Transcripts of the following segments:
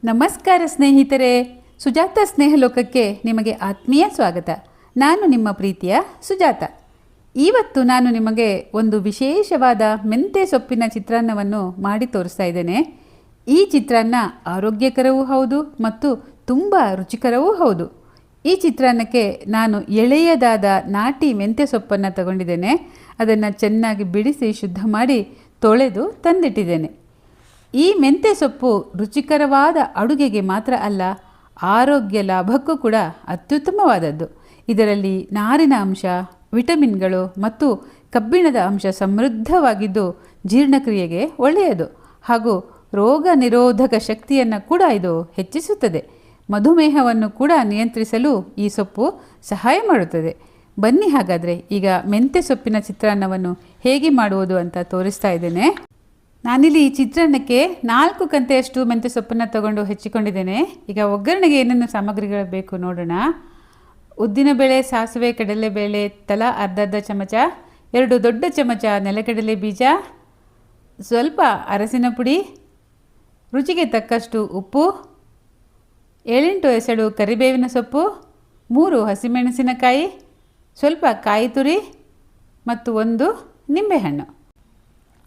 ನಮಸ್ಕಾರ ಸ್ನೇಹಿತರೆ, ಸುಜಾತ ಸ್ನೇಹಲೋಕಕ್ಕೆ ನಿಮಗೆ ಆತ್ಮೀಯ ಸ್ವಾಗತ. ನಾನು ನಿಮ್ಮ ಪ್ರೀತಿಯ ಸುಜಾತ. ಇವತ್ತು ನಾನು ನಿಮಗೆ ಒಂದು ವಿಶೇಷವಾದ ಮೆಂತ್ಯ ಸೊಪ್ಪಿನ ಚಿತ್ರಾನ್ನವನ್ನು ಮಾಡಿ ತೋರಿಸ್ತಾ ಇದ್ದೇನೆ. ಈ ಚಿತ್ರಾನ್ನ ಆರೋಗ್ಯಕರವೂ ಹೌದು ಮತ್ತು ತುಂಬ ರುಚಿಕರವೂ ಹೌದು. ಈ ಚಿತ್ರಾನ್ನಕ್ಕೆ ನಾನು ಎಳೆಯದಾದ ನಾಟಿ ಮೆಂತ್ಯ ಸೊಪ್ಪನ್ನು ತಗೊಂಡಿದ್ದೇನೆ. ಅದನ್ನು ಚೆನ್ನಾಗಿ ಬಿಡಿಸಿ ಶುದ್ಧ ಮಾಡಿ ತೊಳೆದು ತಂದಿಟ್ಟಿದ್ದೇನೆ. ಈ ಮೆಂತ್ಯ ಸೊಪ್ಪು ರುಚಿಕರವಾದ ಅಡುಗೆಗೆ ಮಾತ್ರ ಅಲ್ಲ, ಆರೋಗ್ಯ ಲಾಭಕ್ಕೂ ಕೂಡ ಅತ್ಯುತ್ತಮವಾದದ್ದು. ಇದರಲ್ಲಿ ನಾರಿನ ಅಂಶ, ವಿಟಮಿನ್ಗಳು ಮತ್ತು ಕಬ್ಬಿಣದ ಅಂಶ ಸಮೃದ್ಧವಾಗಿದ್ದು ಜೀರ್ಣಕ್ರಿಯೆಗೆ ಒಳ್ಳೆಯದು ಹಾಗೂ ರೋಗ ನಿರೋಧಕ ಶಕ್ತಿಯನ್ನು ಕೂಡ ಇದು ಹೆಚ್ಚಿಸುತ್ತದೆ. ಮಧುಮೇಹವನ್ನು ಕೂಡ ನಿಯಂತ್ರಿಸಲು ಈ ಸೊಪ್ಪು ಸಹಾಯ ಮಾಡುತ್ತದೆ. ಬನ್ನಿ ಹಾಗಾದರೆ ಈಗ ಮೆಂತ್ಯ ಸೊಪ್ಪಿನ ಚಿತ್ರಾನ್ನವನ್ನು ಹೇಗೆ ಮಾಡುವುದು ಅಂತ ತೋರಿಸ್ತಾ ಇದ್ದೇನೆ. ನಾನಿಲ್ಲಿ ಈ ಚಿತ್ರಾನ್ನಕ್ಕೆ 4 ಕಂತೆಯಷ್ಟು ಮೆಂತ್ಯ ಸೊಪ್ಪನ್ನು ತಗೊಂಡು ಹೆಚ್ಚಿಕೊಂಡಿದ್ದೇನೆ. ಈಗ ಒಗ್ಗರಣೆಗೆ ಏನೇನು ಸಾಮಗ್ರಿಗಳು ಬೇಕು ನೋಡೋಣ. ಉದ್ದಿನಬೇಳೆ, ಸಾಸಿವೆ, ಕಡಲೆಬೇಳೆ ತಲಾ ಅರ್ಧ ಚಮಚ, 2 ದೊಡ್ಡ ಚಮಚ ನೆಲಗಡಲೆ ಬೀಜ, ಸ್ವಲ್ಪ ಅರಸಿನ ಪುಡಿ, ರುಚಿಗೆ ತಕ್ಕಷ್ಟು ಉಪ್ಪು, 7-8 ಎಸಳು ಕರಿಬೇವಿನ ಸೊಪ್ಪು, 3 ಹಸಿಮೆಣಸಿನಕಾಯಿ, ಸ್ವಲ್ಪ ಕಾಯಿ ತುರಿ ಮತ್ತು 1 ನಿಂಬೆಹಣ್ಣು.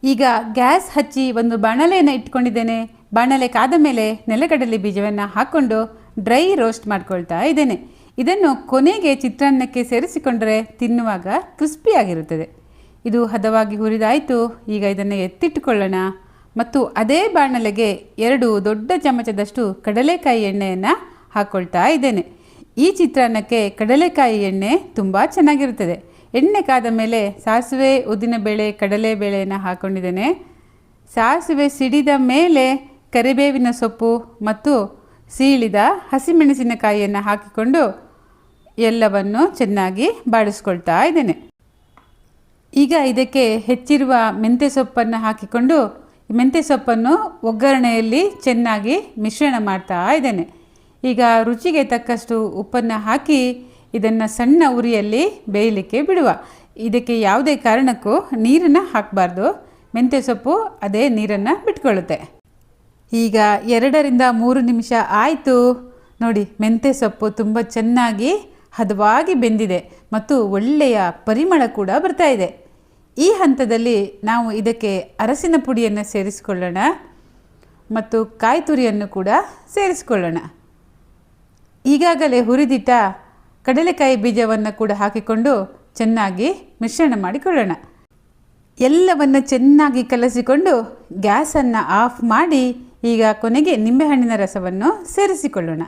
ಈಗ ಗ್ಯಾಸ್ ಹಚ್ಚಿ ಒಂದು ಬಾಣಲೆಯನ್ನು ಇಟ್ಕೊಂಡಿದ್ದೇನೆ. ಬಾಣಲೆ ಕಾದ ಮೇಲೆ ನೆಲಗಡಲೆ ಬೀಜವನ್ನು ಹಾಕ್ಕೊಂಡು ಡ್ರೈ ರೋಸ್ಟ್ ಮಾಡ್ಕೊಳ್ತಾ ಇದ್ದೇನೆ. ಇದನ್ನು ಕೊನೆಗೆ ಚಿತ್ರಾನ್ನಕ್ಕೆ ಸೇರಿಸಿಕೊಂಡರೆ ತಿನ್ನುವಾಗ ಕ್ರಿಸ್ಪಿಯಾಗಿರುತ್ತದೆ. ಇದು ಹದವಾಗಿ ಹುರಿದಾಯಿತು. ಈಗ ಇದನ್ನು ಎತ್ತಿಟ್ಟುಕೊಳ್ಳೋಣ ಮತ್ತು ಅದೇ ಬಾಣಲೆಗೆ 2 ದೊಡ್ಡ ಚಮಚದಷ್ಟು ಕಡಲೆಕಾಯಿ ಎಣ್ಣೆಯನ್ನು ಹಾಕ್ಕೊಳ್ತಾ ಇದ್ದೇನೆ. ಈ ಚಿತ್ರಾನ್ನಕ್ಕೆ ಕಡಲೆಕಾಯಿ ಎಣ್ಣೆ ತುಂಬ ಚೆನ್ನಾಗಿರುತ್ತದೆ. ಎಣ್ಣೆ ಕಾದ ಮೇಲೆ ಸಾಸಿವೆ, ಉದ್ದಿನಬೇಳೆ, ಕಡಲೆಬೇಳೆಯನ್ನು ಹಾಕ್ಕೊಂಡಿದ್ದೇನೆ. ಸಾಸಿವೆ ಸಿಡಿದ ಮೇಲೆ ಕರಿಬೇವಿನ ಸೊಪ್ಪು ಮತ್ತು ಸೀಳಿದ ಹಸಿಮೆಣಸಿನಕಾಯಿಯನ್ನು ಹಾಕಿಕೊಂಡು ಎಲ್ಲವನ್ನು ಚೆನ್ನಾಗಿ ಬಾಡಿಸ್ಕೊಳ್ತಾ ಇದ್ದೇನೆ. ಈಗ ಇದಕ್ಕೆ ಹೆಚ್ಚಿರುವ ಮೆಂತ್ಯ ಸೊಪ್ಪನ್ನು ಹಾಕಿಕೊಂಡು ಮೆಂತ್ಯ ಸೊಪ್ಪನ್ನು ಒಗ್ಗರಣೆಯಲ್ಲಿ ಚೆನ್ನಾಗಿ ಮಿಶ್ರಣ ಮಾಡ್ತಾ ಇದ್ದೇನೆ. ಈಗ ರುಚಿಗೆ ತಕ್ಕಷ್ಟು ಉಪ್ಪನ್ನು ಹಾಕಿ ಇದನ್ನು ಸಣ್ಣ ಉರಿಯಲ್ಲಿ ಬೇಯಲಿಕ್ಕೆ ಬಿಡುವ. ಇದಕ್ಕೆ ಯಾವುದೇ ಕಾರಣಕ್ಕೂ ನೀರನ್ನು ಹಾಕಬಾರ್ದು. ಮೆಂತ್ಯ ಸೊಪ್ಪು ಅದೇ ನೀರನ್ನು ಬಿಟ್ಕೊಳ್ಳುತ್ತೆ. ಈಗ 2-3 ನಿಮಿಷ ಆಯಿತು. ನೋಡಿ, ಮೆಂತ್ಯ ಸೊಪ್ಪು ತುಂಬ ಚೆನ್ನಾಗಿ ಹದವಾಗಿ ಬೆಂದಿದೆ ಮತ್ತು ಒಳ್ಳೆಯ ಪರಿಮಳ ಕೂಡ ಬರ್ತಾ ಇದೆ. ಈ ಹಂತದಲ್ಲಿ ನಾವು ಇದಕ್ಕೆ ಅರಸಿನ ಪುಡಿಯನ್ನು ಸೇರಿಸಿಕೊಳ್ಳೋಣ ಮತ್ತು ಕಾಯಿ ತುರಿಯನ್ನು ಕೂಡ ಸೇರಿಸಿಕೊಳ್ಳೋಣ. ಈಗಾಗಲೇ ಹುರಿದಿಟ್ಟ ಕಡಲೆಕಾಯಿ ಬೀಜವನ್ನು ಕೂಡ ಹಾಕಿಕೊಂಡು ಚೆನ್ನಾಗಿ ಮಿಶ್ರಣ ಮಾಡಿಕೊಳ್ಳೋಣ. ಎಲ್ಲವನ್ನು ಚೆನ್ನಾಗಿ ಕಲಸಿಕೊಂಡು ಗ್ಯಾಸನ್ನು ಆಫ್ ಮಾಡಿ ಈಗ ಕೊನೆಗೆ ನಿಂಬೆಹಣ್ಣಿನ ರಸವನ್ನು ಸೇರಿಸಿಕೊಳ್ಳೋಣ.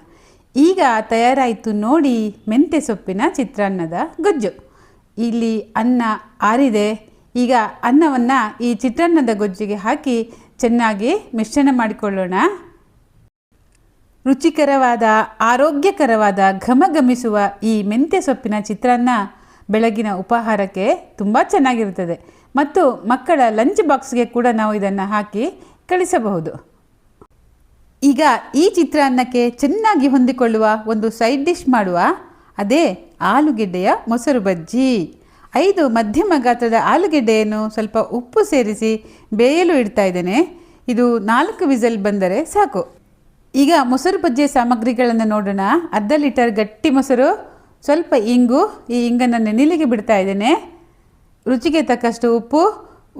ಈಗ ತಯಾರಾಯಿತು ನೋಡಿ ಮೆಂತ್ಯ ಸೊಪ್ಪಿನ ಚಿತ್ರಾನ್ನದ ಗೊಜ್ಜು. ಇಲ್ಲಿ ಅನ್ನ ಆರಿದೆ. ಈಗ ಅನ್ನವನ್ನು ಈ ಚಿತ್ರಾನ್ನದ ಗೊಜ್ಜಿಗೆ ಹಾಕಿ ಚೆನ್ನಾಗಿ ಮಿಶ್ರಣ ಮಾಡಿಕೊಳ್ಳೋಣ. ರುಚಿಕರವಾದ, ಆರೋಗ್ಯಕರವಾದ, ಘಮಘಮಿಸುವ ಈ ಮೆಂತ್ಯ ಸೊಪ್ಪಿನ ಚಿತ್ರಾನ್ನ ಬೆಳಗಿನ ಉಪಹಾರಕ್ಕೆ ತುಂಬ ಚೆನ್ನಾಗಿರುತ್ತದೆ ಮತ್ತು ಮಕ್ಕಳ ಲಂಚ್ ಬಾಕ್ಸ್ಗೆ ಕೂಡ ನಾವು ಇದನ್ನು ಹಾಕಿ ಕಳಿಸಬಹುದು. ಈಗ ಈ ಚಿತ್ರಾನ್ನಕ್ಕೆ ಚೆನ್ನಾಗಿ ಹೊಂದಿಕೊಳ್ಳುವ ಒಂದು ಸೈಡ್ ಡಿಶ್ ಮಾಡುವ. ಅದೇ ಆಲೂಗೆಡ್ಡೆಯ ಮೊಸರು ಬಜ್ಜಿ. 5 ಮಧ್ಯಮ ಗಾತ್ರದ ಆಲೂಗೆಡ್ಡೆಯನ್ನು ಸ್ವಲ್ಪ ಉಪ್ಪು ಸೇರಿಸಿ ಬೇಯಲು ಇಡ್ತಾ ಇದ್ದೇನೆ. ಇದು 4 ವಿಸಲ್ ಬಂದರೆ ಸಾಕು. ಈಗ ಮೊಸರು ಬಜ್ಜಿಯ ಸಾಮಗ್ರಿಗಳನ್ನು ನೋಡೋಣ. ಅರ್ಧ ಲೀಟರ್ ಗಟ್ಟಿ ಮೊಸರು, ಸ್ವಲ್ಪ ಇಂಗು, ಈ ಇಂಗನ್ನು ನೆನೆಲಿಕ್ಕೆ ಬಿಡ್ತಾ ಇದ್ದೇನೆ, ರುಚಿಗೆ ತಕ್ಕಷ್ಟು ಉಪ್ಪು,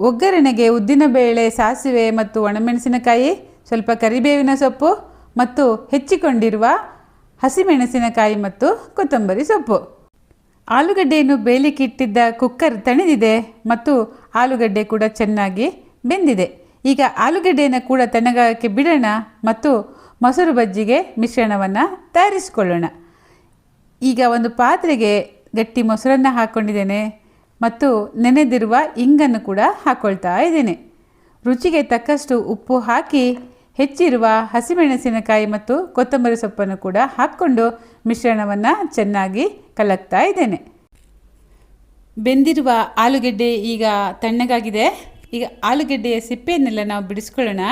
ಒಗ್ಗರಣೆಗೆ ಉದ್ದಿನಬೇಳೆ, ಸಾಸಿವೆ ಮತ್ತು ಒಣಮೆಣಸಿನಕಾಯಿ, ಸ್ವಲ್ಪ ಕರಿಬೇವಿನ ಸೊಪ್ಪು ಮತ್ತು ಹೆಚ್ಚಿಕೊಂಡಿರುವ ಹಸಿಮೆಣಸಿನಕಾಯಿ ಮತ್ತು ಕೊತ್ತಂಬರಿ ಸೊಪ್ಪು. ಆಲೂಗಡ್ಡೆಯನ್ನು ಬೇಯಲಿಕ್ಕೆ ಇಟ್ಟಿದ್ದ ಕುಕ್ಕರ್ ತಣಿದಿದೆ ಮತ್ತು ಆಲೂಗಡ್ಡೆ ಕೂಡ ಚೆನ್ನಾಗಿ ಬೆಂದಿದೆ. ಈಗ ಆಲೂಗಡ್ಡೆಯನ್ನು ಕೂಡ ತಣ್ಣಗಾಗಕ್ಕೆ ಬಿಡೋಣ ಮತ್ತು ಮೊಸರು ಬಜ್ಜಿಗೆ ಮಿಶ್ರಣವನ್ನು ತಯಾರಿಸಿಕೊಳ್ಳೋಣ. ಈಗ ಒಂದು ಪಾತ್ರೆಗೆ ಗಟ್ಟಿ ಮೊಸರನ್ನು ಹಾಕ್ಕೊಂಡಿದ್ದೇನೆ ಮತ್ತು ನೆನೆದಿರುವ ಇಂಗನ್ನು ಕೂಡ ಹಾಕ್ಕೊಳ್ತಾ ಇದ್ದೇನೆ. ರುಚಿಗೆ ತಕ್ಕಷ್ಟು ಉಪ್ಪು ಹಾಕಿ ಹೆಚ್ಚಿರುವ ಹಸಿಮೆಣಸಿನಕಾಯಿ ಮತ್ತು ಕೊತ್ತಂಬರಿ ಸೊಪ್ಪನ್ನು ಕೂಡ ಹಾಕ್ಕೊಂಡು ಮಿಶ್ರಣವನ್ನು ಚೆನ್ನಾಗಿ ಕಲಕ್ತಾ ಇದ್ದೇನೆ. ಬೆಂದಿರುವ ಆಲೂಗೆಡ್ಡೆ ಈಗ ತಣ್ಣಗಾಗಿದೆ. ಈಗ ಆಲೂಗೆಡ್ಡೆಯ ಸಿಪ್ಪೆಯನ್ನೆಲ್ಲ ನಾವು ಬಿಡಿಸ್ಕೊಳ್ಳೋಣ.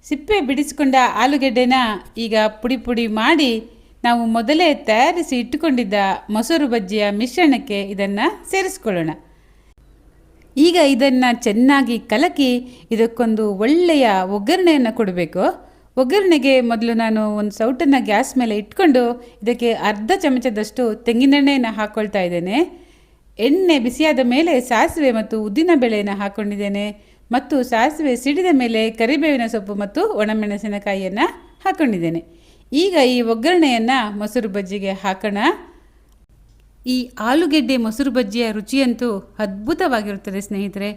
ಸಿಪ್ಪೆ ಬಿಡಿಸಿಕೊಂಡ ಆಲೂಗೆಡ್ಡೆನ ಈಗ ಪುಡಿ ಪುಡಿ ಮಾಡಿ ನಾವು ಮೊದಲೇ ತಯಾರಿಸಿ ಇಟ್ಟುಕೊಂಡಿದ್ದ ಮೊಸರು ಬಜ್ಜಿಯ ಮಿಶ್ರಣಕ್ಕೆ ಇದನ್ನು ಸೇರಿಸ್ಕೊಳ್ಳೋಣ. ಈಗ ಇದನ್ನು ಚೆನ್ನಾಗಿ ಕಲಕಿ ಇದಕ್ಕೊಂದು ಒಳ್ಳೆಯ ಒಗ್ಗರಣೆಯನ್ನು ಕೊಡಬೇಕು. ಒಗ್ಗರಣೆಗೆ ಮೊದಲು ನಾನು ಒಂದು ಸೌಟನ್ನು ಗ್ಯಾಸ್ ಮೇಲೆ ಇಟ್ಕೊಂಡು ಇದಕ್ಕೆ ಅರ್ಧ ಚಮಚದಷ್ಟು ತೆಂಗಿನೆಣ್ಣೆಯನ್ನು ಹಾಕ್ಕೊಳ್ತಾ ಇದ್ದೇನೆ. ಎಣ್ಣೆ ಬಿಸಿಯಾದ ಮೇಲೆ ಸಾಸಿವೆ ಮತ್ತು ಉದ್ದಿನಬೇಳೆಯನ್ನು ಹಾಕ್ಕೊಂಡಿದ್ದೇನೆ ಮತ್ತು ಸಾಸಿವೆ ಸಿಡಿದ ಮೇಲೆ ಕರಿಬೇವಿನ ಸೊಪ್ಪು ಮತ್ತು ಒಣಮೆಣಸಿನಕಾಯಿಯನ್ನು ಹಾಕ್ಕೊಂಡಿದ್ದೇನೆ. ಈಗ ಈ ಒಗ್ಗರಣೆಯನ್ನು ಮೊಸರು ಬಜ್ಜಿಗೆ ಹಾಕೋಣ. ಈ ಆಲೂಗೆಡ್ಡೆ ಮೊಸರು ಬಜ್ಜಿಯ ರುಚಿಯಂತೂ ಅದ್ಭುತವಾಗಿರುತ್ತದೆ ಸ್ನೇಹಿತರೆ.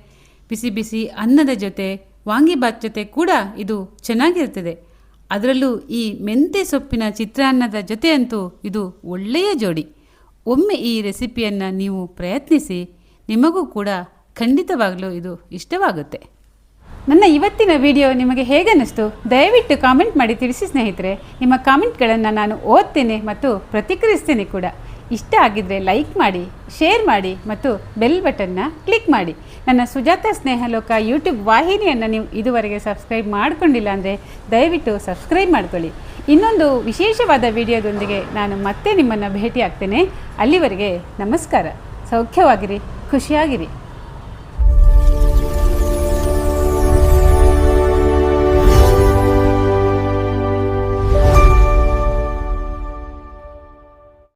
ಬಿಸಿ ಬಿಸಿ ಅನ್ನದ ಜೊತೆ ವಾಂಗಿಬಾತ್ ಜೊತೆ ಕೂಡ ಇದು ಚೆನ್ನಾಗಿರ್ತದೆ. ಅದರಲ್ಲೂ ಈ ಮೆಂತೆ ಸೊಪ್ಪಿನ ಚಿತ್ರಾನ್ನದ ಜೊತೆ ಅಂತೂ ಇದು ಒಳ್ಳೆಯ ಜೋಡಿ. ಒಮ್ಮೆ ಈ ರೆಸಿಪಿಯನ್ನು ನೀವು ಪ್ರಯತ್ನಿಸಿ, ನಿಮಗೂ ಕೂಡ ಖಂಡಿತವಾಗಲೂ ಇದು ಇಷ್ಟವಾಗುತ್ತೆ. ನನ್ನ ಇವತ್ತಿನ ವಿಡಿಯೋ ನಿಮಗೆ ಹೇಗನ್ನಿಸ್ತು ದಯವಿಟ್ಟು ಕಾಮೆಂಟ್ ಮಾಡಿ ತಿಳಿಸಿ ಸ್ನೇಹಿತರೆ. ನಿಮ್ಮ ಕಾಮೆಂಟ್ಗಳನ್ನು ನಾನು ಓದ್ತೇನೆ ಮತ್ತು ಪ್ರತಿಕ್ರಿಯಿಸ್ತೇನೆ ಕೂಡ. ಇಷ್ಟ ಆಗಿದ್ದರೆ ಲೈಕ್ ಮಾಡಿ, ಶೇರ್ ಮಾಡಿ ಮತ್ತು ಬೆಲ್ ಬಟನ್ನ ಕ್ಲಿಕ್ ಮಾಡಿ. ನನ್ನ ಸುಜಾತ ಸ್ನೇಹಲೋಕ ಯೂಟ್ಯೂಬ್ ವಾಹಿನಿಯನ್ನು ನೀವು ಇದುವರೆಗೆ ಸಬ್ಸ್ಕ್ರೈಬ್ ಮಾಡಿಕೊಂಡಿಲ್ಲ ಅಂದರೆ ದಯವಿಟ್ಟು ಸಬ್ಸ್ಕ್ರೈಬ್ ಮಾಡ್ಕೊಳ್ಳಿ. ಇನ್ನೊಂದು ವಿಶೇಷವಾದ ವಿಡಿಯೋದೊಂದಿಗೆ ನಾನು ಮತ್ತೆ ನಿಮ್ಮನ್ನು ಭೇಟಿ ಆಗ್ತೇನೆ. ಅಲ್ಲಿವರೆಗೆ ನಮಸ್ಕಾರ. ಸೌಖ್ಯವಾಗಿರಿ, ಖುಷಿಯಾಗಿರಿ.